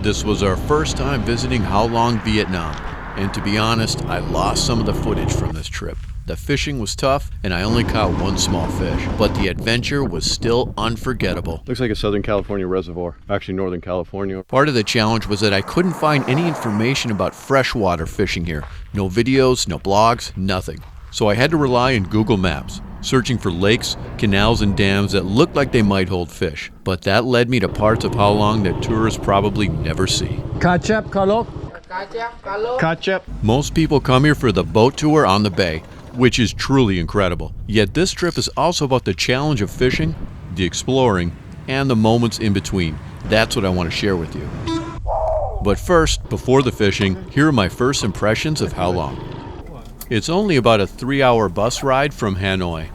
This was our first time visiting Ha Long, Vietnam, and to be honest, I lost some of the footage from this trip. The fishing was tough, and I only caught one small fish, but the adventure was still unforgettable. Looks like a Southern California reservoir, actually Northern California. Part of the challenge was that I couldn't find any information about freshwater fishing here. No videos, no blogs, nothing. So I had to rely on Google Maps, searching for lakes, canals, and dams that looked like they might hold fish. But that led me to parts of Ha Long that tourists probably never see. Most people come here for the boat tour on the bay, which is truly incredible. Yet this trip is also about the challenge of fishing, the exploring, and the moments in between. That's what I want to share with you. But first, before the fishing, here are my first impressions of Ha Long. It's only about a 3-hour bus ride from Hanoi.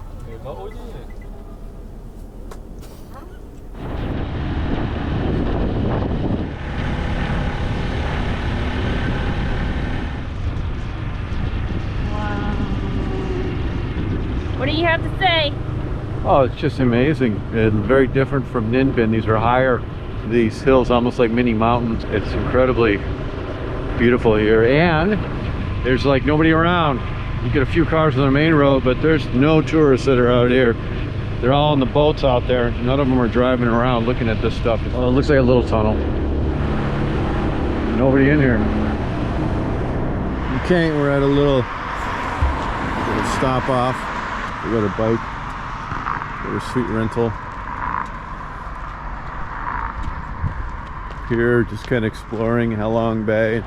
What do you have to say? Oh, it's just amazing. It's very different from Ninh Binh. These are higher, these hills, almost like mini mountains. It's incredibly beautiful here, and there's like nobody around. You get a few cars on the main road, but there's no tourists that are out here. They're all on the boats out there. None of them are driving around looking at this stuff. Oh, it looks like a little tunnel. Nobody in here. Okay, we're at a little stop off. We got a bike. Got a street rental. Here, just kind of exploring Ha Long Bay.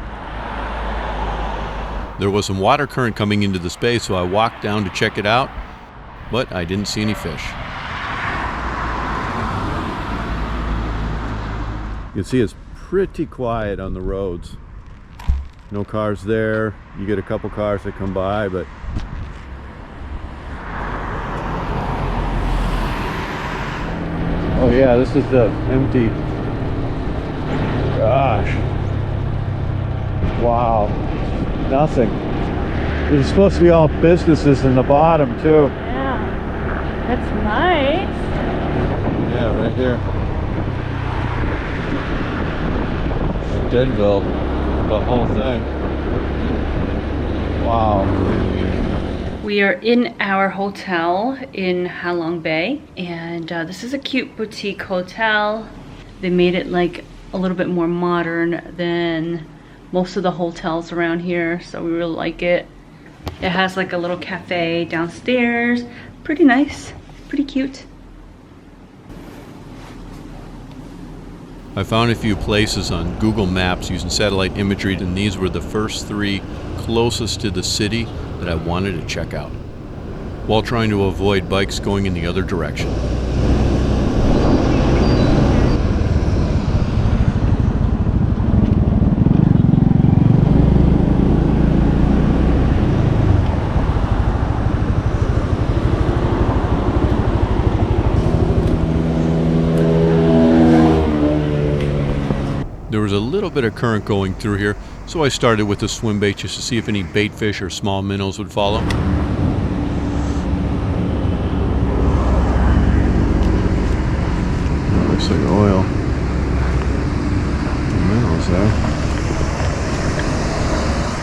There was some water current coming into the bay, so I walked down to check it out, but I didn't see any fish. You can see it's pretty quiet on the roads. No cars there. You get a couple cars that come by, but oh yeah, this is the empty. Gosh. Wow. Nothing. There's supposed to be all businesses in the bottom too. Yeah, that's nice. Yeah, right here. Denville, the whole thing. Wow. We are in our hotel in Ha Long Bay, and this is a cute boutique hotel. They made it like a little bit more modern than most of the hotels around here, so we really like it. It has like a little cafe downstairs. Pretty nice, pretty cute. I found a few places on Google Maps using satellite imagery, and these were the first 3 closest to the city that I wanted to check out, while trying to avoid bikes going in the other direction. There was a little bit of current going through here, so I started with a swim bait just to see if any bait fish or small minnows would follow. Looks like oil. Minnows there.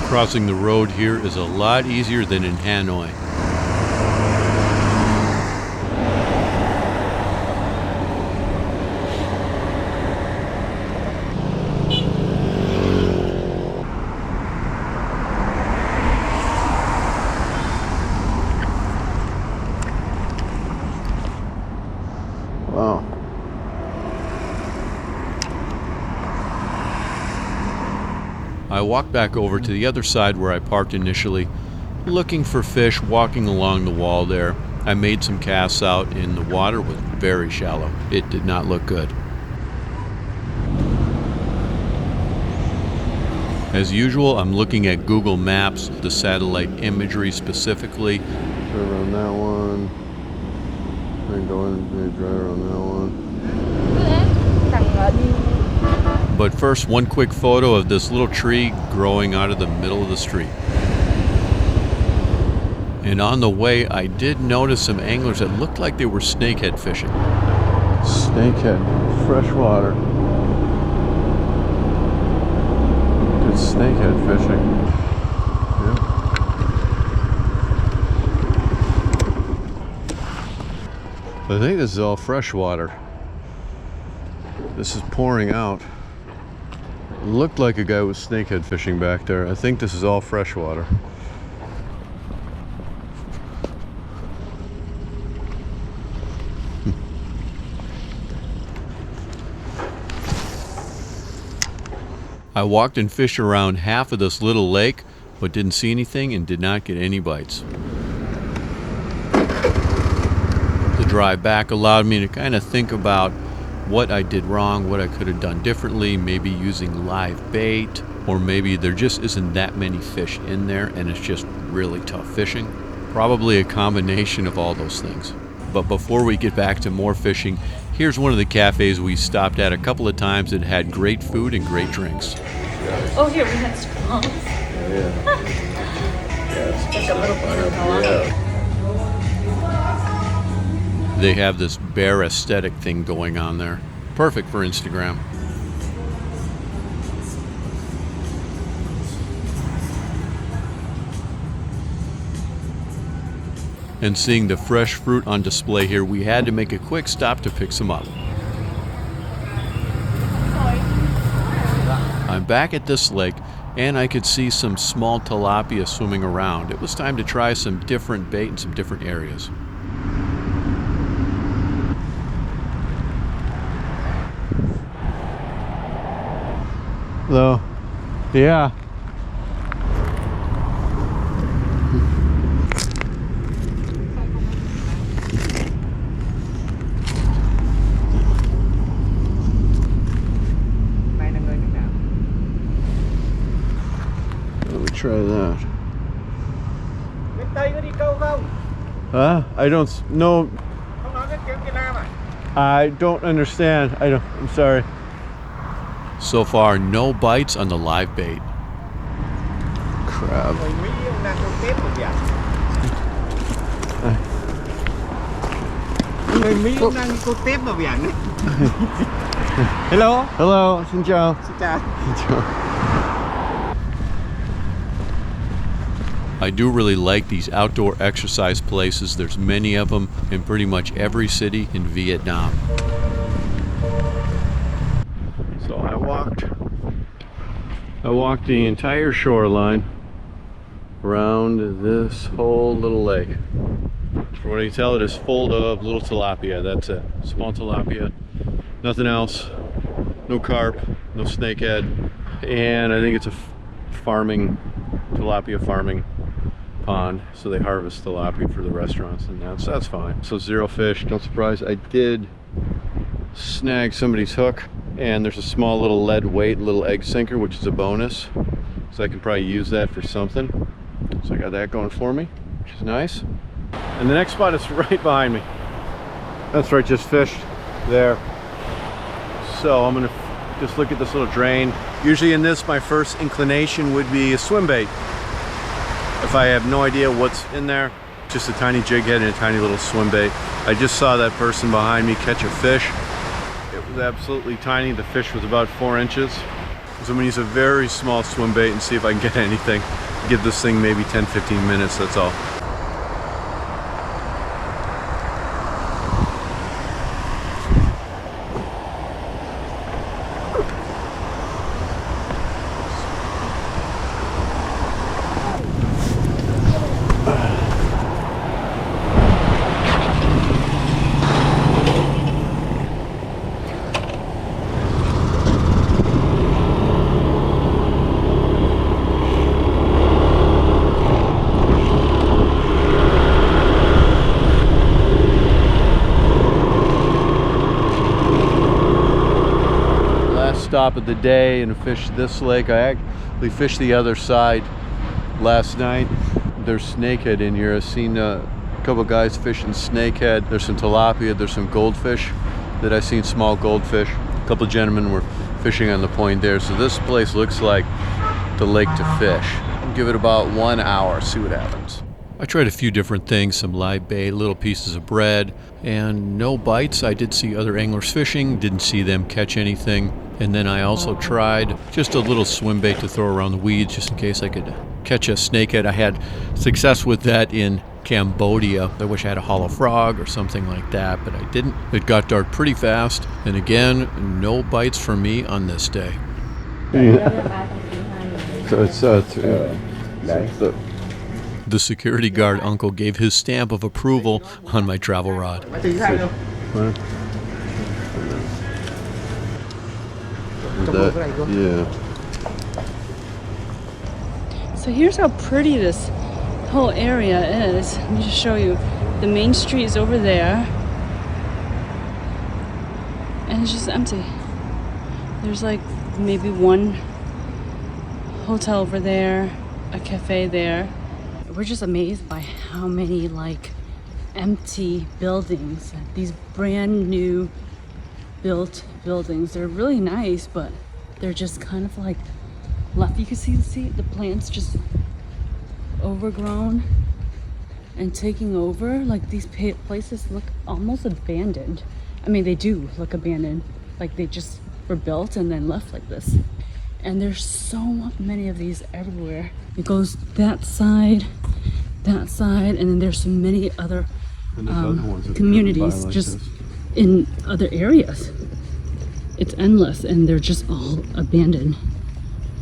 Crossing the road here is a lot easier than in Hanoi. Wow. I walked back over to the other side where I parked initially, looking for fish walking along the wall there. I made some casts out, and the water was very shallow. It did not look good. As usual, I'm looking at Google Maps, the satellite imagery specifically. Around that one. And go in and drive around that one. But first, one quick photo of this little tree growing out of the middle of the street. And on the way, I did notice some anglers that looked like they were snakehead fishing. Snakehead, freshwater. fishing. Yeah. I think this is all freshwater. This is pouring out. It looked like a guy was snakehead fishing back there. I think this is all freshwater. I walked and fished around half of this little lake, but didn't see anything and did not get any bites. The drive back allowed me to kind of think about what I did wrong, what I could have done differently, maybe using live bait, or maybe there just isn't that many fish in there and it's just really tough fishing. Probably a combination of all those things. But before we get back to more fishing, here's one of the cafes we stopped at a couple of times that had great food and great drinks. Oh, here we had straws. Yeah. Like a little bottle. They have this bear aesthetic thing going on there. Perfect for Instagram. And seeing the fresh fruit on display here, we had to make a quick stop to pick some up. I'm back at this lake and I could see some small tilapia swimming around. It was time to try some different bait in some different areas. Hello. Yeah. Let me try that. I don't know. I don't understand. I'm sorry. So far, no bites on the live bait. Crab. Hello. Hello. Xin chào. Xin chào. I do really like these outdoor exercise places. There's many of them in pretty much every city in Vietnam. So I walked the entire shoreline around this whole little lake. From what I can tell, it is full of little tilapia. That's it. Small tilapia. Nothing else. No carp. No snakehead. And I think it's a tilapia farming pond. So they harvest tilapia for the restaurants, and that's fine. So zero fish. Don't surprise. I did snag somebody's hook, and there's a small little lead weight little egg sinker, which is a bonus, so I can probably use that for something. So I got that going for me, which is nice. And the next spot is right behind me. That's right, just fished there. So I'm gonna just look at this little drain. Usually in this, my first inclination would be a swim bait. If I have no idea what's in there, just a tiny jig head and a tiny little swim bait. I just saw that person behind me catch a fish. It was absolutely tiny. The fish was about 4 inches. So I'm gonna use a very small swim bait and see if I can get anything. Give this thing maybe 10-15 minutes, that's all. Stop of the day and fish this lake. I actually fished the other side last night. There's snakehead in here. I've seen a couple guys fishing snakehead. There's some tilapia, there's some goldfish that I've seen, small goldfish. A couple gentlemen were fishing on the point there. So this place looks like the lake to fish. I'll give it about 1 hour, see what happens. I tried a few different things, some live bait, little pieces of bread, and no bites. I did see other anglers fishing, didn't see them catch anything. And then I also tried just a little swim bait to throw around the weeds just in case I could catch a snakehead. I had success with that in Cambodia. I wish I had a hollow frog or something like that, but I didn't. It got dark pretty fast. And again, no bites for me on this day. So it's The security guard uncle gave his stamp of approval on my travel rod. yeah. So here's how pretty this whole area is. Let me just show you. The main street is over there. And it's just empty. There's like maybe one hotel over there, a cafe there. We're just amazed by how many like empty buildings. These brand new built buildings. They're really nice, but they're just kind of like left. You can see the plants just overgrown and taking over. Like these places look almost abandoned. I mean, they do look abandoned. Like they just were built and then left like this. And there's so many of these everywhere. It goes that side, and then there's so many other communities just in other areas. It's endless, and they're just all abandoned.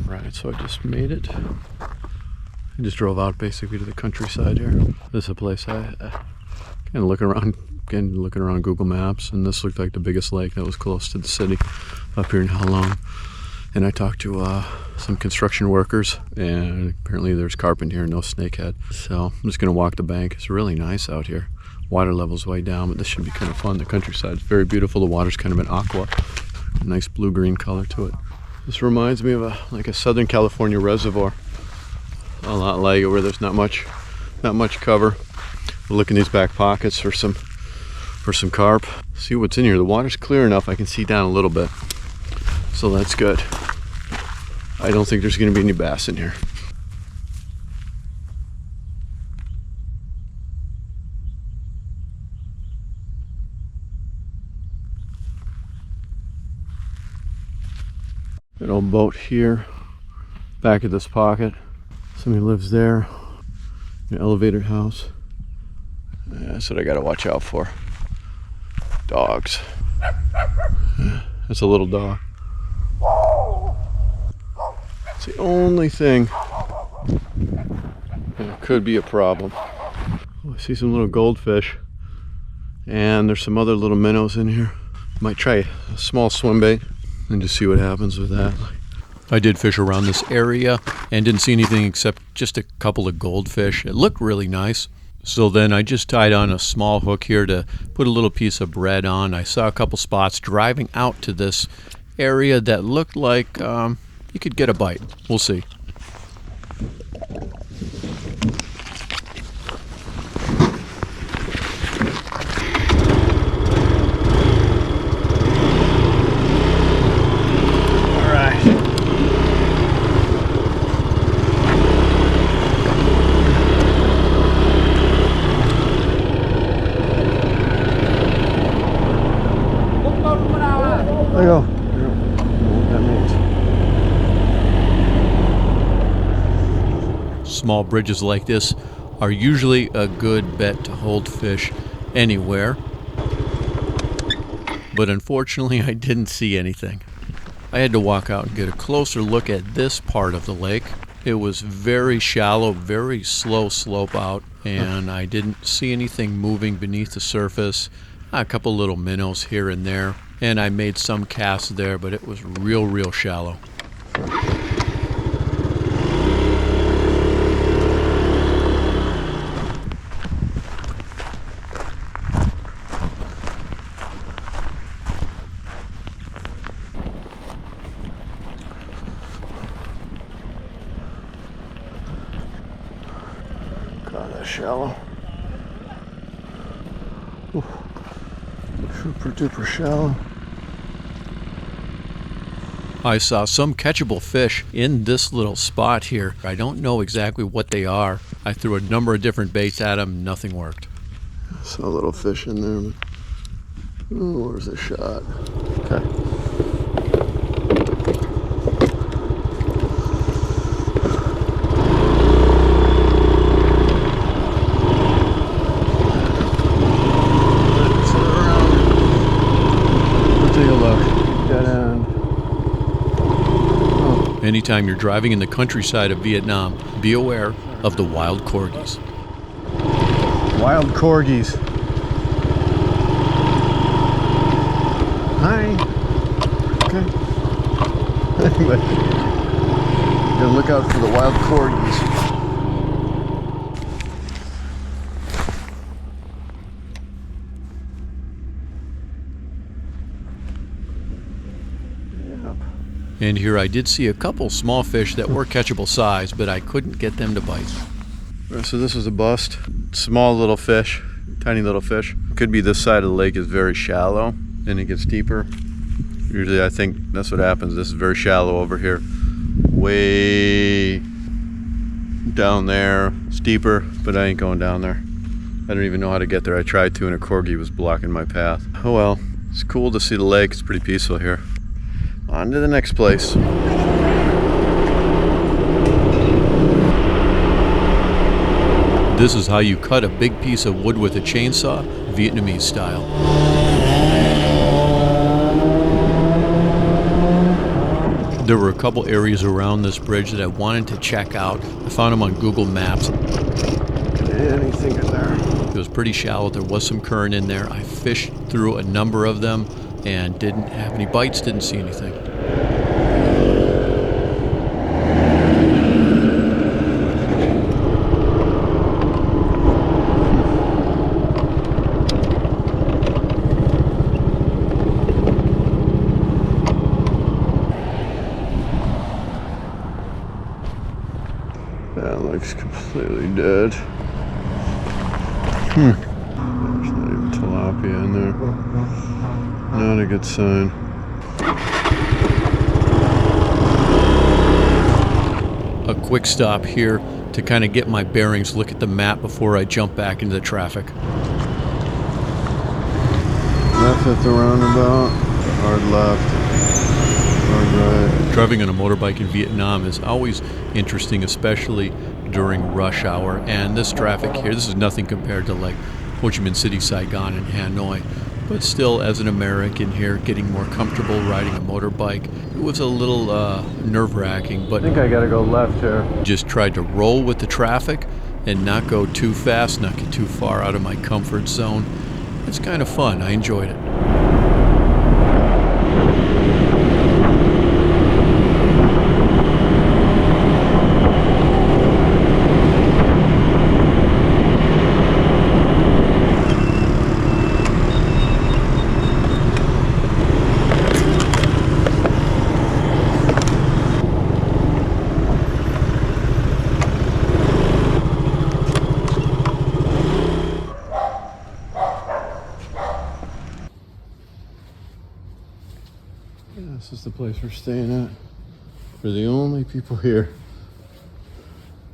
Right, so I just made it. I just drove out basically to the countryside here. This is a place I kind of looking around Google Maps, and this looked like the biggest lake that was close to the city up here in Halong. And I talked to some construction workers, and apparently there's carpet here, no snakehead. So I'm just gonna walk the bank. It's really nice out here. Water level's way down, but this should be kind of fun. The countryside's very beautiful. The water's kind of an aqua, a nice blue-green color to it. This reminds me of a Southern California reservoir, a lot like it, where there's not much cover. We'll look in these back pockets for some carp. See what's in here. The water's clear enough. I can see down a little bit, so that's good. I don't think there's going to be any bass in here. An old boat here, back of this pocket. Somebody lives there. An elevator house. That's what I gotta watch out for. Dogs. That's a little dog. It's the only thing that could be a problem. Oh, I see some little goldfish, and there's some other little minnows in here. Might try a small swim bait and just see what happens with that. I did fish around this area and didn't see anything except just a couple of goldfish. It looked really nice. So then I just tied on a small hook here to put a little piece of bread on. I saw a couple spots driving out to this area that looked like you could get a bite. We'll see. There you go. What that means. Small bridges like this are usually a good bet to hold fish anywhere. But unfortunately, I didn't see anything. I had to walk out and get a closer look at this part of the lake. It was very shallow, very slow slope out, and I didn't see anything moving beneath the surface. A couple little minnows here and there, and I made some casts there, but it was real shallow. God, that's shallow. Ooh. Super duper shallow. I saw some catchable fish in this little spot here. I don't know exactly what they are. I threw a number of different baits at them. Nothing worked. I saw a little fish in there. Oh, where's the shot? Okay. Anytime you're driving in the countryside of Vietnam, be aware of the wild corgis. Wild corgis. Hi. Okay. Gotta look out for the wild corgis. And here I did see a couple small fish that were catchable size, but I couldn't get them to bite. So this is a bust. Small little fish, tiny little fish. Could be this side of the lake is very shallow and it gets deeper. Usually I think that's what happens. This is very shallow over here. Way down there, it's deeper, but I ain't going down there. I don't even know how to get there. I tried to and a corgi was blocking my path. Oh well, it's cool to see the lake. It's pretty peaceful here. On to the next place. This is how you cut a big piece of wood with a chainsaw, Vietnamese style. There were a couple areas around this bridge that I wanted to check out. I found them on Google Maps. Anything in there? It was pretty shallow. There was some current in there. I fished through a number of them and didn't have any bites, didn't see anything. That looks completely dead. There's not even tilapia in there. Not a good sign. A quick stop here to kind of get my bearings, look at the map before I jump back into the traffic. Left at the roundabout, hard left, hard right. Driving on a motorbike in Vietnam is always interesting, especially during rush hour. And this traffic here, this is nothing compared to like Ho Chi Minh City, Saigon, and Hanoi. But still, as an American here, getting more comfortable riding a motorbike, it was a little nerve-wracking, but I think I gotta go left here. just tried to roll with the traffic and not go too fast, not get too far out of my comfort zone. It's kind of fun. I enjoyed it. This is the place we're staying at. We're the only people here.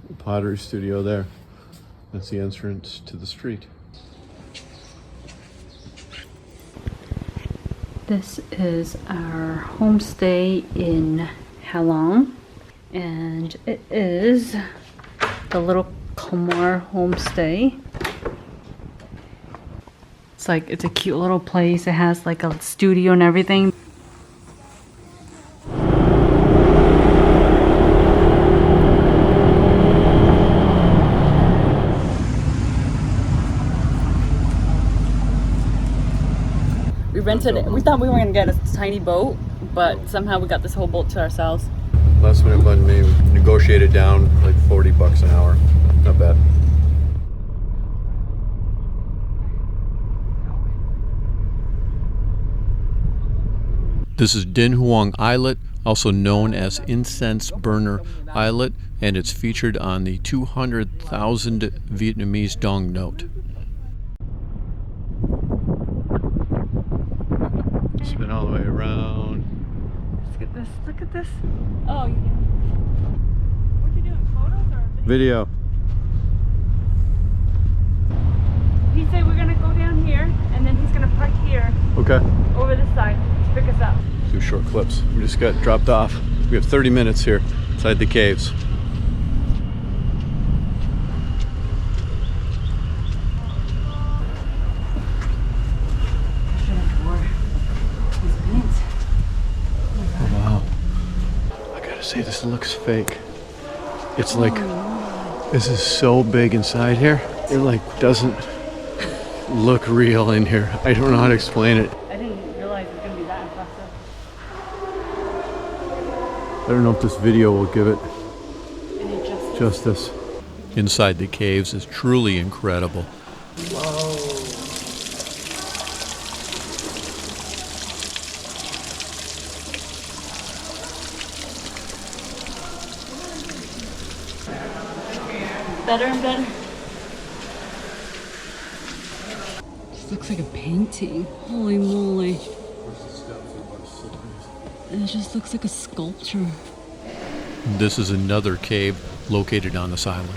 The pottery studio there. That's the entrance to the street. This is our homestay in Halong, and it is the little Colmar homestay. It's a cute little place. It has like a studio and everything. We thought we were gonna get a tiny boat, but somehow we got this whole boat to ourselves. Last minute button me negotiated down like $40 an hour. Not bad. This is Din Huong Islet, also known as Incense Burner Islet, and it's featured on the 200,000 Vietnamese dong note. Spin all the way around. Look at this. Look at this. Oh, you did. What you doing? Photos or Video. He said we're gonna go down here, and then he's gonna park here Okay. over this side to pick us up. Do short clips. We just got dropped off. We have 30 minutes here inside the caves. Wow. Look at gotta say, this looks fake. It's like, this is so big inside here. It like doesn't look real in here. I don't know how to explain it. I didn't realize it was going to be that impressive. I don't know if this video will give it Any justice? justice. Inside the caves is truly incredible. Better and better. This looks like a painting. Holy moly. It just looks like a sculpture. This is another cave located on this island.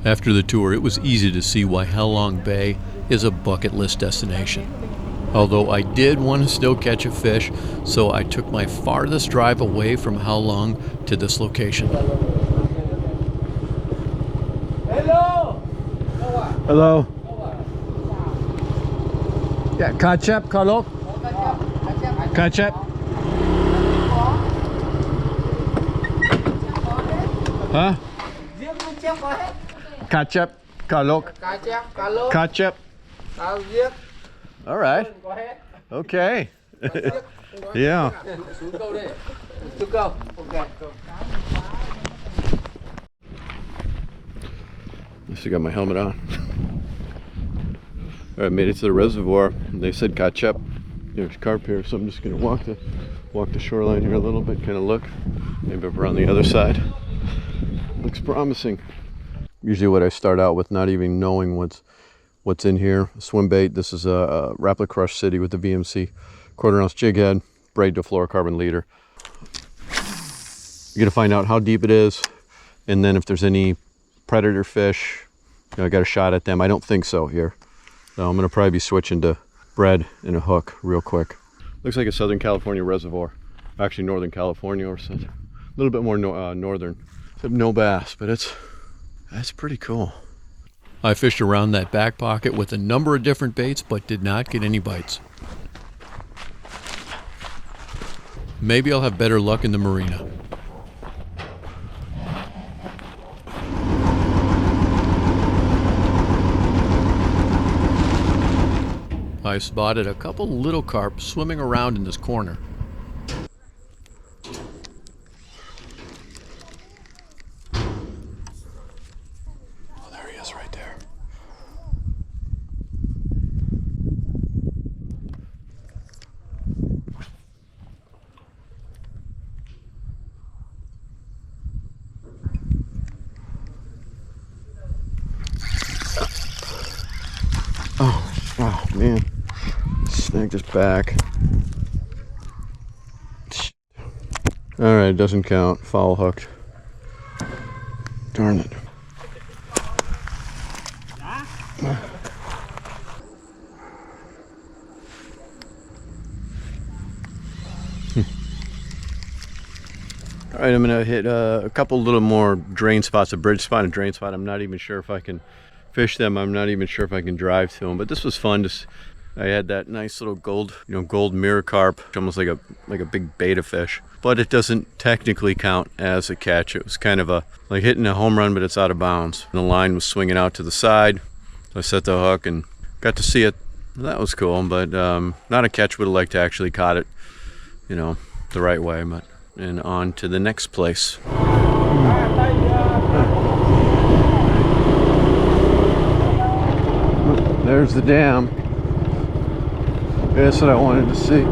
After the tour, it was easy to see why Halong Bay is a bucket list destination. Although I did want to still catch a fish, so I took my farthest drive away from Halong to this location. Hello. Yeah, ketchup, Carlo. Ketchup. Huh? Ketchup, Carlo. Ketchup. All right. Okay. Yeah. I still got my helmet on. All right, made it to the reservoir. They said catch up. There's carp here, so I'm just gonna walk the shoreline here a little bit, kind of look. Maybe up around the other side. Looks promising. Usually, what I start out with, not even knowing what's in here. Swim bait. This is a Rapala Crush City with the VMC 1/4 ounce jig head, braid to fluorocarbon leader. You're gonna find out how deep it is, and then if there's any predator fish, I got a shot at them. I don't think so here. So I'm gonna probably be switching to bread and a hook real quick. Looks like a Southern California reservoir. Actually Northern California, or something. A little bit more northern. Except no bass, but that's pretty cool. I fished around that back pocket with a number of different baits, but did not get any bites. Maybe I'll have better luck in the marina. I spotted a couple little carp swimming around in this corner. Oh, there he is right there. Oh man. Snagged his back. Alright, doesn't count. Foul hooked. Darn it. Alright, I'm gonna hit a couple little more drain spots, a bridge spot and a drain spot. I'm not even sure if I can fish them. I'm not even sure if I can drive to them, but this was fun. I had that nice little gold mirror carp, almost like a big betta fish, but it doesn't technically count as a catch. It was kind of like hitting a home run, but it's out of bounds. And the line was swinging out to the side. So I set the hook and got to see it. That was cool, but not a catch. Would have liked to actually caught it, the right way. But and on to the next place. There's the dam. That's what I wanted to see.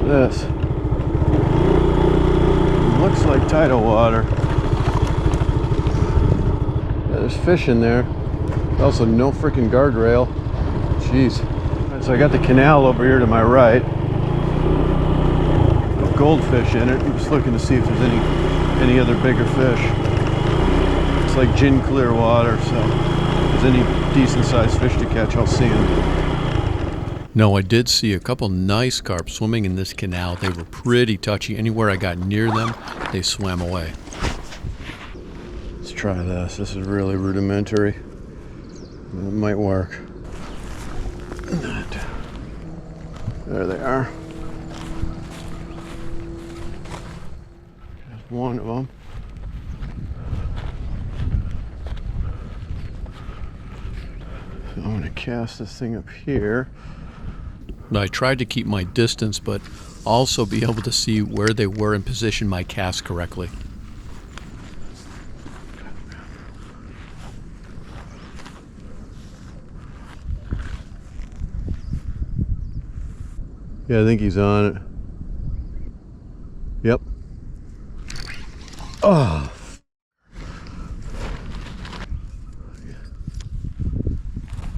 This looks like tidal water. Yeah, there's fish in there. Also, no freaking guardrail. Jeez. So I got the canal over here to my right. Goldfish in it. I'm just looking to see if there's any other bigger fish. It's like gin clear water, so if there's any decent sized fish to catch, I'll see them. No, I did see a couple nice carp swimming in this canal. They were pretty touchy. Anywhere I got near them, they swam away. Let's try this. This is really rudimentary. It might work. There they are. There's one of them. So I'm going to cast this thing up here. I tried to keep my distance, but also be able to see where they were and position my cast correctly. Yeah, I think he's on it. Yep. Oh.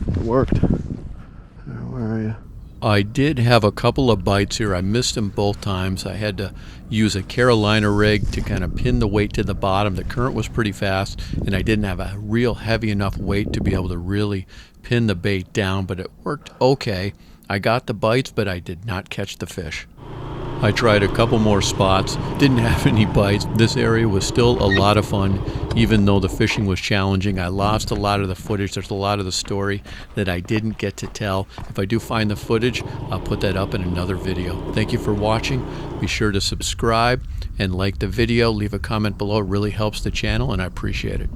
It worked. Where are you? I did have a couple of bites here. I missed them both times. I had to use a Carolina rig to kind of pin the weight to the bottom. The current was pretty fast, and I didn't have a real heavy enough weight to be able to really pin the bait down, but it worked okay. I got the bites, but I did not catch the fish. I tried a couple more spots, didn't have any bites. This area was still a lot of fun, even though the fishing was challenging. I lost a lot of the footage. There's a lot of the story that I didn't get to tell. If I do find the footage, I'll put that up in another video. Thank you for watching. Be sure to subscribe and like the video. Leave a comment below. It really helps the channel, and I appreciate it.